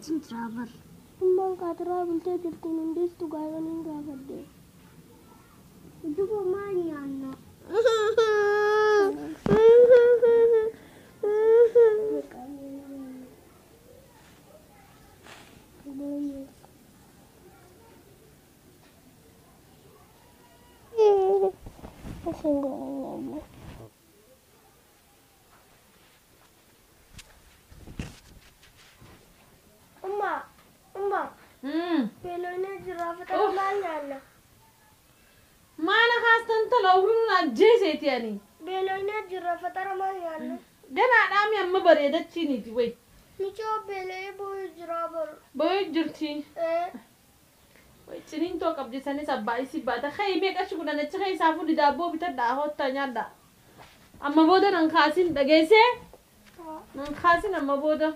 Wajjin travel. Umman ka travel ta'e jirtiin hundeessu gaafanii gaafadde. Duuba maal nyaanna? Beelone jiraafata maal nyaanna? Maana haastan talawruun ajjeeseeti ani. Beelone jiraafata maal nyaanna? Ganaadhaami amma bareedachiiniti way. Michoo beelee booyu jiraa baru. Booyu jirti. Way ciniin too qabdisanis abbaa isii baata. Ka'ii meeqa shukunan achi ka'ii saafuu didaabboo bitadhaa hoottaa nyaadhaa. Amma booda nan kaasin dhageessee? Nan kaasin amma booda.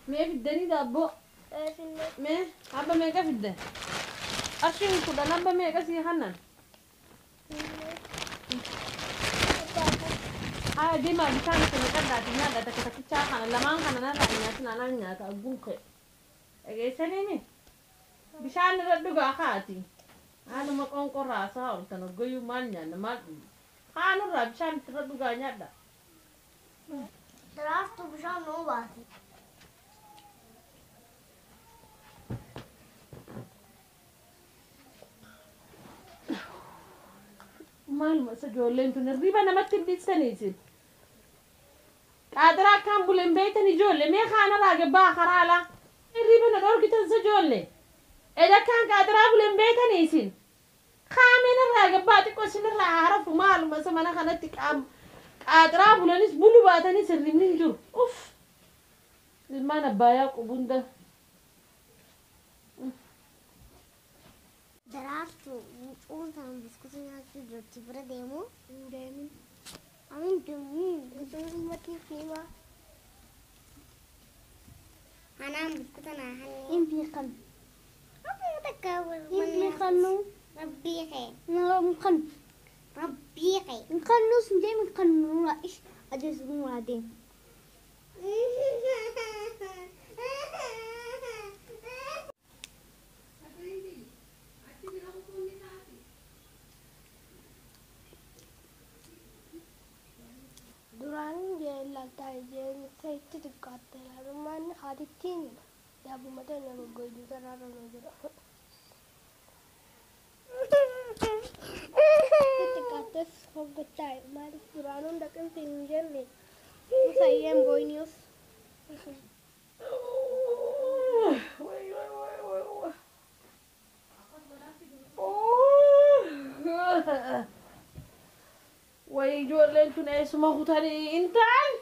Mee fiddanii daabboo? Mee abba meeqa fiddan? Qarshiin kudhan abba meeqa sii hannan? Haa deemaa bishaan kana qaddaati nyaadha takka takkichaa kana lamaan kana narraa nyaatin anaan nyaata agguun ka'e. Dhageessaniimi? Bishaan irra dhugaa kaati. Haaluma qonqorraa isaa oltan hoggayyuu maal nyaanna maal dhugu? Haanurraa bishaan irra dhugaa nyaadha. Daraartuu bishaan nuu baati. Maaluma isa ijoolleen tun hirriba namatti hindhiistaniisin. Qaadira akkaan buleen beeytan ijoollee mee kaanarraa gabbaa karaala. Hirriba na dhorgitan isa ijoollee. Eda akkaan qaadiraa buleen beeytaniisin. Kaameen irraa gabbaa xiqqoo isinirraa harafu maaluma isa mana kanatti qaadiraa bulanis bulu baatanis hirribni hin jiru. Uff! Ilmaan abbaayaa qubunda. Daraartuu mucuun sana biskuutii nyaachuu jirti bira deemu. Hin deemin. Amin deemuun biskuutii uummatni fiima. Anaan biskuuta naa hanne. Hin beekan. Abbii takka Hin beekannu. Rabbii kee. Hin kan. Rabbii kee. Hin kannu sin deemin kan nurraa ish adeemsi nurraa deemu. Duraan jeellataa ijeen sa'itti xiqqaatte laadummaan haadittiin yaabuu mataa nama goyduu saraarra nu jira. Xiqqaattes hoggachaa maaliif duraanuu dhaqinsi hin jenne musayyeen goynius. Way ijoolleen tun eessuma kutanii hin ta'an.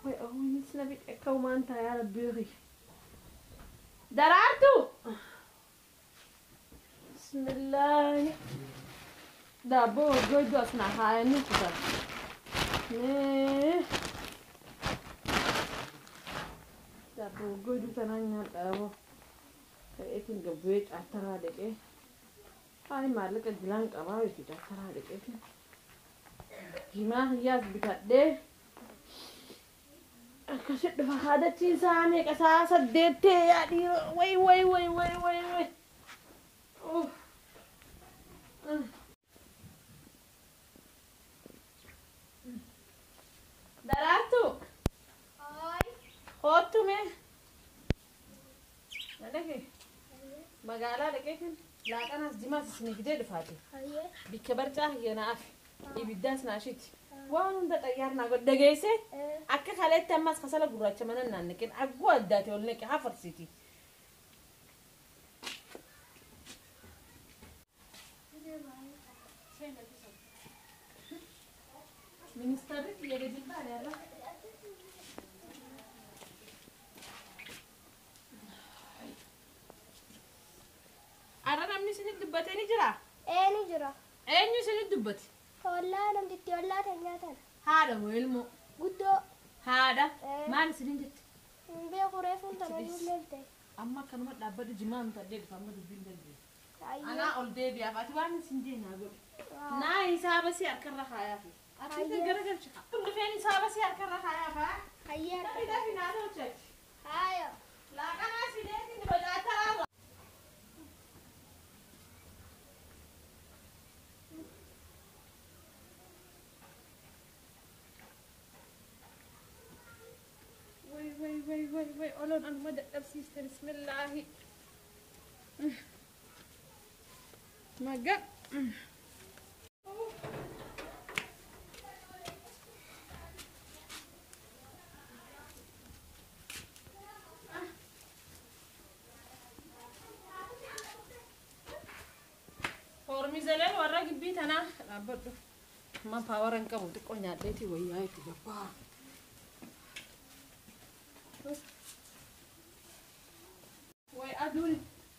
Way awwiinis na biqe akka uumaan ta'a yaa rabbii. Daraartuu. Bismillaahi. Daabboo goyduu as na haayanii kutan. Daabboo goyduu tanaan nyaadhaaboo. Ta'eetiin gabbu'ee caataraa deqee. Ani maallaqaa jilaan qabaa jechuudha karaa dhiqeetiin. Jimaa hiyyaas bitadhee akkasitti dhufa haadachiisaa meeqa sa'a 8 yaadii way. Daraartu. Kootu mee. Nadhage. Magaalaa dhaqeetiin laaqanaas jimaas isin fidee dhufaate. Bikka barcaa hiyyanaaf ibiddaas naashiti. Waan hunda xayyaar naa godhe dhageesse akka kaleetti ammas kasala gurraacha mana naannaqeen agguu addaate ol neqe hafarsiti. Ministeerri biyya jilbaa yaala. Ara namni isin dubbatee ni jira? Ni jira. Eenyu isin dubbate? Hollaa namtitti hollaa teenyaatan. Haadha moo ilmoo? Guddoo. Haadha. Maal isin jette? Beeku reefuun tana duuleelte. Amma kanuma dhaabbata jimaa mutadhee dhufa amma dubbiin dandeenye. Anaa ol deebi'aaf ati waan isin deemaa godhe. Naa hisaaba si harkarra kaayaaf. Ati garagalcha. Dhufeen hisaaba si harkarra kaayaaf haa? Hayyaa. Dafii naa tolchatti. Haaya. Laaqanaa si deetiin bajaataa. وي أولون أنا ما دقر سيستم بسم الله ما قل فورمي زلال ورا جبيت أنا رابطه ما باورن كابو تقول ناديتي وياي تجبار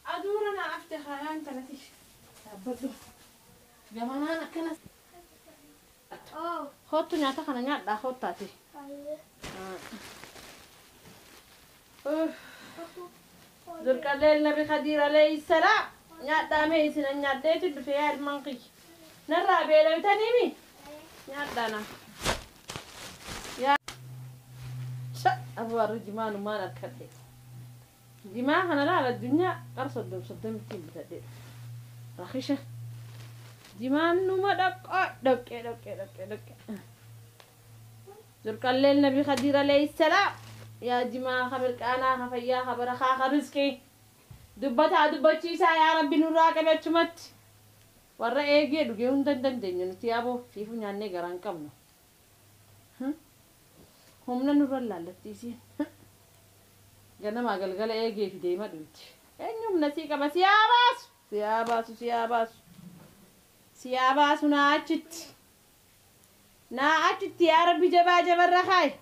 أدور أنا أفتح أنت نتيش بدو جمانا أنا كنا خدت نياتا خنا نياتا خدت تاتي ذلك الليل نبي خدير عليه السلام نياتا ميسنا نياتا تدفع المنقي نرى بيلا تنيمي نياتا أنا يا شا أبو الرجمان وما نكتب جماعة أنا لا على الدنيا أرصد صدم كتير بتدير رخيشة جماعة نوما دك زرق الليل نبي خدير عليه السلام يا جماعة خبرك أنا خفيا خبر خبرسكي دبتي سا يا ربي نوراك بتشمت ورا إيجي دقيون دن نتيابو فيفو نياني غران كمنا هم نور الله لتيسي جانا ما قال إيه في ديما دوت إنهم نسيك بس سياباس ناعشت يا ربي جبا الرخاي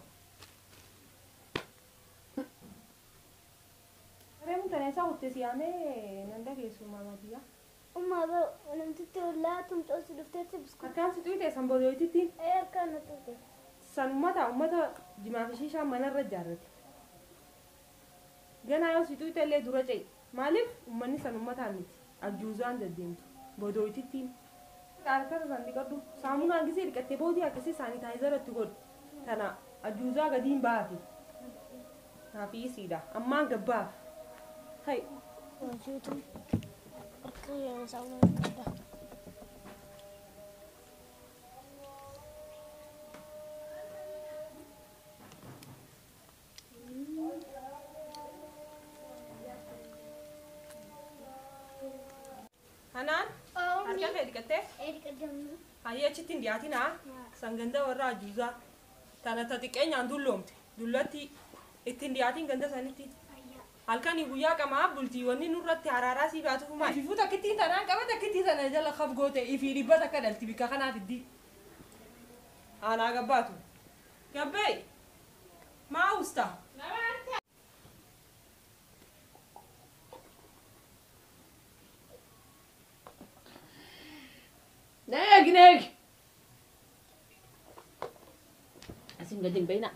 ريم تنسى وتسيامي نندك يسوع ماما ديا أمّا أنا متتولى تمتوس دفترت بسكوت كان ستوي تسمى بودويتي تين كانت تودي سنمتا جماعة في شيشة من الرجال جانا يوم ستوي تلي درجة مالف ومني سنمتا ميت الجوزان ددينت بودويتي تين كاركتر زندي كدو سامونا عندي كتير بودي أكسي سانيتايزر تقول تنا الجوزا قديم بافي نافي سيدا أما قباف هاي وجودهم أكيد سامونا كده Hanan? Harka kee dhiqattee? dhiqadamnu. Hayyee achitti hin dhiyaatinaa? Sanganda warra ajuuzaa. Tana xiqqeenyaan dulloomte. Dullatti ittiin dhiyaatiin ganda sanitti. Halkanii guyyaa qamaa bultiiwwanni nurratti haraaraa sii baatu fumaa. Ififuu takkittiin tanaan qaba takkittii sana jala kaf goote ifii dhibba takka dhalti bikka kanaaf iddi. Aanaa gabbaatu. Gabbee! Maa usta? نيج أسيم قديم بينا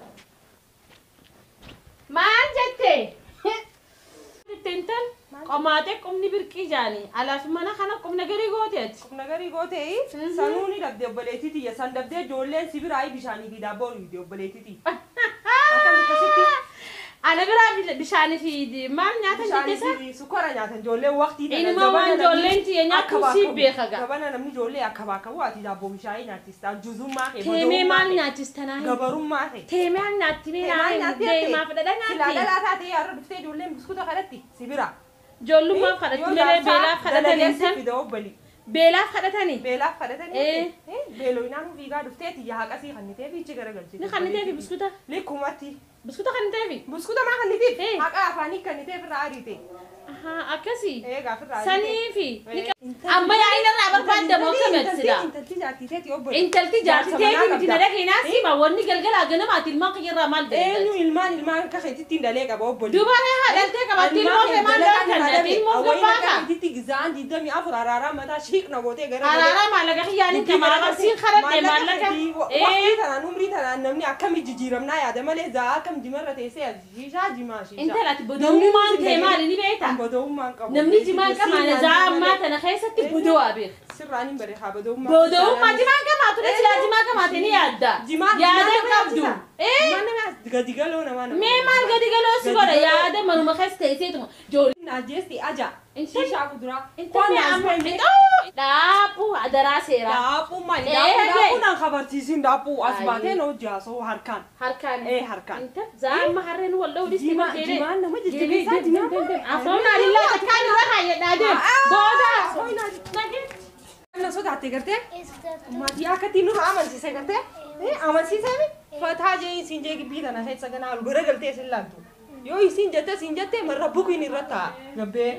ما جتة تنتن قام homaatee qubni birqii jaanii alaaf mana kana qubna garii gooteeti. Qubna garii gootee sanuuni dhabdee obboleettiiti ya san dhabdee ijoolleen sibiraayii bishaanii fi daabboo dhugdee obboleettiiti. Ana biraa bishaanii fi maal nyaatan jettesa? Bishaanii fi sukkaara nyaatan ijoolleen waqtii tana. Ilma waan ijoolleen tiyya nyaatu si beeka gaa. Gabana namni ijoollee akka baaka waati daabboo bishaanii nyaachista juzummaa kee. Teemee maal nyaachistan? Gabarummaa kee. Teemee maal nyaatti beeraa? Deemaa fudhadha nyaatti. Silaa dhalaa taatee yaarra dhuftee ijoolleen biskuuta kadhatti sibira. Ijoollummaaf kadhatti malee beelaaf kadhatanii. Beelaaf kadhatanii? Beelaaf kadhatanii. Beelooyinaan fiigaa dhufteeti yaa haqasii kannitee fi ichi garagalchite. Ni kannitee fi biskuuta? Likkumatti. Biskuuta kannitee fi? Biskuuta maa kannitiif? Haqa afaanii kannitee firraa ariite. Akkasii? Gaafirraa. Sanii fi? Amma yaa'ina irraa barbaadamu akkamatti silaa? Intalti jaartiteefi miti na dhageenyaa sima wanni galgalaa ganamaati ilmaan kiyyarraa maal dalagati? Ilmaan kakeetitti dalee qaba obbolee. Dubara haadhaltee qabatti ilmoo fee maal dalagannati ilmoo gabbaaka? Kakeetitti gizaan 24 araaraa mataa shiiqna gootee gara. Araaraa maallaqa kiyyaaniin kamaara siin karadhee maallaqa. Waqtii tanaan umrii tanaan namni akkami jijjiiramnaa yaada malee zaa akkam jimarra teessee shiishaa jimaa shiishaa. Intalati bodoomummaan tee maali ni beektaa? Bodoomummaan qabu. Namni jimaan qamaana zaa ammaa tana keessatti bodoo abeef. Sirraan hin bareedaa bodoomummaa. Bodoomummaa jimaan qamaatu dha silaa jimaa qamaate ni yaadda. Yaada qabdu. Gadi galoo namaa nama. Mee maal gadi galoo si godha yaada manuma keessa teesseetuma. Naajjeesti aja. Shiishaa kuduraa. Intalli amma dhaabuu adaraa seeraa. Dhaabuu maali? Dhaabuu naan kabarsiisin dhaabuu as baatee noo jaasoo harkaan. Harkaan. Harkaan. Zaa amma harreen wal dha'uu dhisti ma jeelee. Jimaan nama jajjabeessaa jimaan. Afoonaa lillaa takkaan irra kaayyadhaa deemu. Booda. Na sodaatte gartee? Maatii akkatti nurra amansiise gartee? Amansiisee fataa jee isin jee gibbii tana keessa ganaa gara galtee isin laattu. Yoo isin jette marra bukiin irra ta'a gabbee.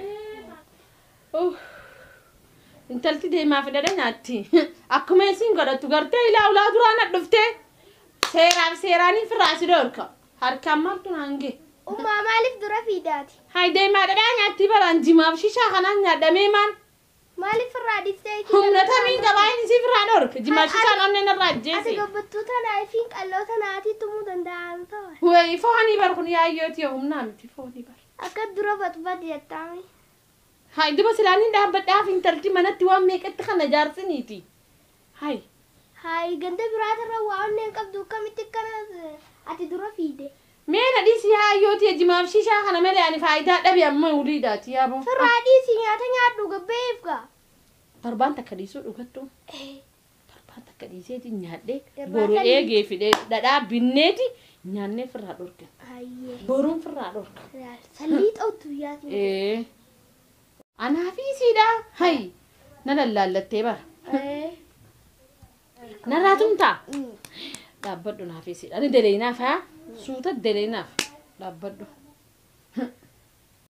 Intalti deemaa fidadha nyaatti. Akkuma isin godhattu gartee ilaa ulaa duraan dhuftee seeraanii firraasi dhoorka. Harkaan maaltu naangee? Ummaa maaliif dura fiidaati? Hai deemaa dhadhaa nyaatti baraan jimaaf shishaa kanaan nyaadhamee maal? Maaliif firraa dhiftee? Humna tamiin qabaayin isii firraa dhoorka. Jimaaf shishaan onneen irraa ajjeese. Ati gabbattuu tanaa fi qalloo tanaatii tumuu danda'an ta'e. Wayi foonii bar kun yaayyooti yoo humnaa miti foonii bar. Akka dura fatfati jettaami. Hai duba silaaniin dhaabbadhaaf intalti manatti waan meeqatti kana jaarsiniiti. Hai. Hai ganda biraatirra waa onneen qabdu akkamitti akkana ati dura fiide. Mee na dhiisi yaayyooti jimaaf shishaa kana malee ani faayidaa dhabe amma uliidhaati yaaboo. Firraa dhiisi nyaata nyaadhu gabbeef gaa. Torbaan takka dhiisuu dhugattu. Torbaan takka dhiiseeti nyaadhee boru eegee fidee dhadhaa binneeti nyaannee firraa dhorka. Boruun firraa dhorka. Sallii xootu yaati. Anaafi isiidha. Hai na lallaallattee bara. Narraa tumtaa. Dhaabbadhu naaf isiidha. Ani daleeynaaf haa suuta daleeynaaf dhaabbadhu.